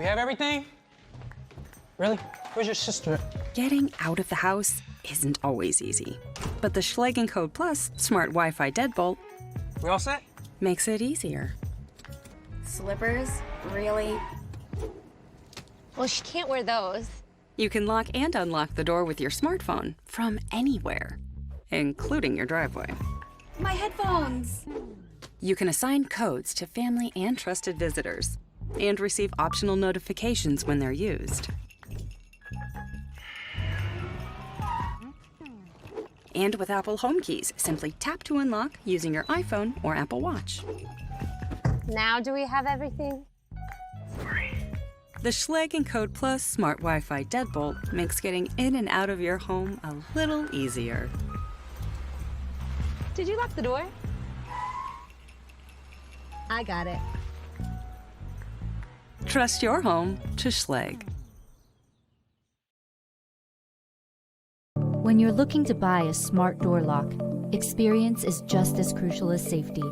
have everything? Really? Where's your sister? Getting out of the house isn't always easy, but the Schlage & Code Plus Smart Wi-Fi Deadbolt We all set? makes it easier. Slippers? Really? Well, she can't wear those. You can lock and unlock the door with your smartphone from anywhere, including your driveway. My headphones! You can assign codes to family and trusted visitors and receive optional notifications when they're used. And with Apple Home Keys, simply tap to unlock using your iPhone or Apple Watch. Now do we have everything? The Schlage & Code Plus Smart Wi-Fi Deadbolt makes getting in and out of your home a little easier. Did you lock the door? I got it. Trust your home to Schlage. When you're looking to buy a smart door lock, experience is just as crucial as safety.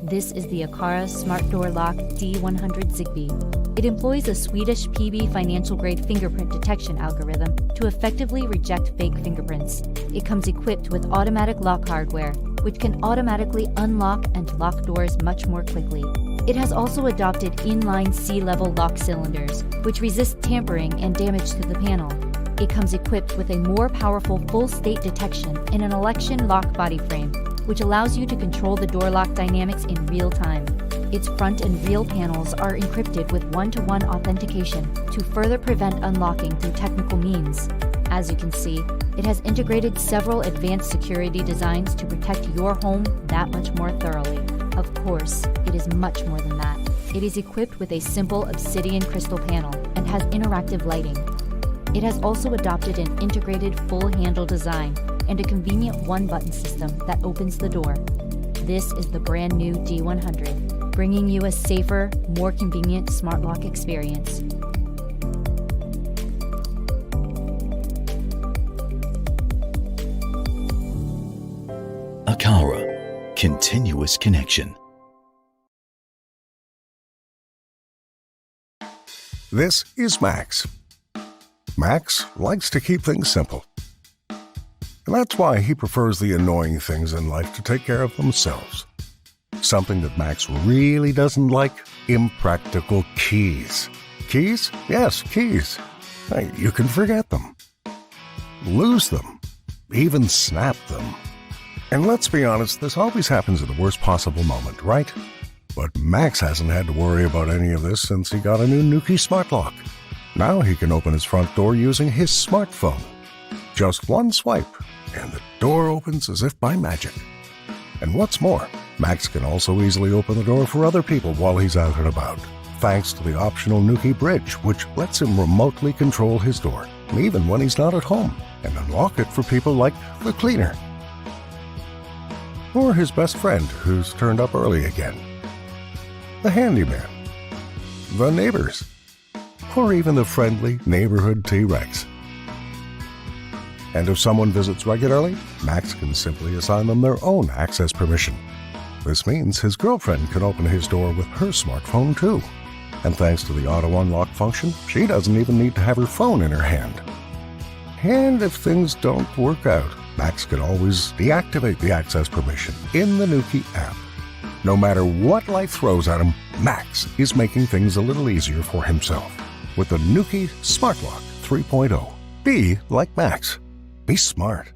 This is the Aqara Smart Door Lock D100 Zigbee. It employs a Swedish PB financial-grade fingerprint detection algorithm to effectively reject fake fingerprints. It comes equipped with automatic lock hardware, which can automatically unlock and lock doors much more quickly. It has also adopted inline C-level lock cylinders, which resist tampering and damage to the panel. It comes equipped with a more powerful full-state detection and an election lock body frame, which allows you to control the door lock dynamics in real time. Its front and rear panels are encrypted with one-to-one authentication to further prevent unlocking through technical means. As you can see, it has integrated several advanced security designs to protect your home that much more thoroughly. Of course, it is much more than that. It is equipped with a simple obsidian crystal panel and has interactive lighting. It has also adopted an integrated full-handle design and a convenient one-button system that opens the door. This is the brand new D100, bringing you a safer, more convenient smart lock experience. Aqara, continuous connection. This is Max. Max likes to keep things simple. And that's why he prefers the annoying things in life to take care of themselves. Something that Max really doesn't like: impractical keys. Keys? Yes, keys. You can forget them, lose them, even snap them. And let's be honest, this always happens at the worst possible moment, right? But Max hasn't had to worry about any of this since he got a new Nuki smart lock. Now he can open his front door using his smartphone. Just one swipe, and the door opens as if by magic. And what's more, Max can also easily open the door for other people while he's out and about, thanks to the optional Nuki Bridge, which lets him remotely control his door, even when he's not at home, and unlock it for people like the cleaner, or his best friend who's turned up early again, the handyman, the neighbors, or even the friendly neighborhood T-Rex. And if someone visits regularly, Max can simply assign them their own access permission. This means his girlfriend can open his door with her smartphone too. And thanks to the auto unlock function, she doesn't even need to have her phone in her hand. And if things don't work out, Max can always deactivate the access permission in the Nuki app. No matter what life throws at him, Max is making things a little easier for himself with the Nuki Smart Lock 3.0. Be like Max. Be smart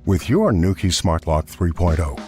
with your Nuki Smart Lock 3.0.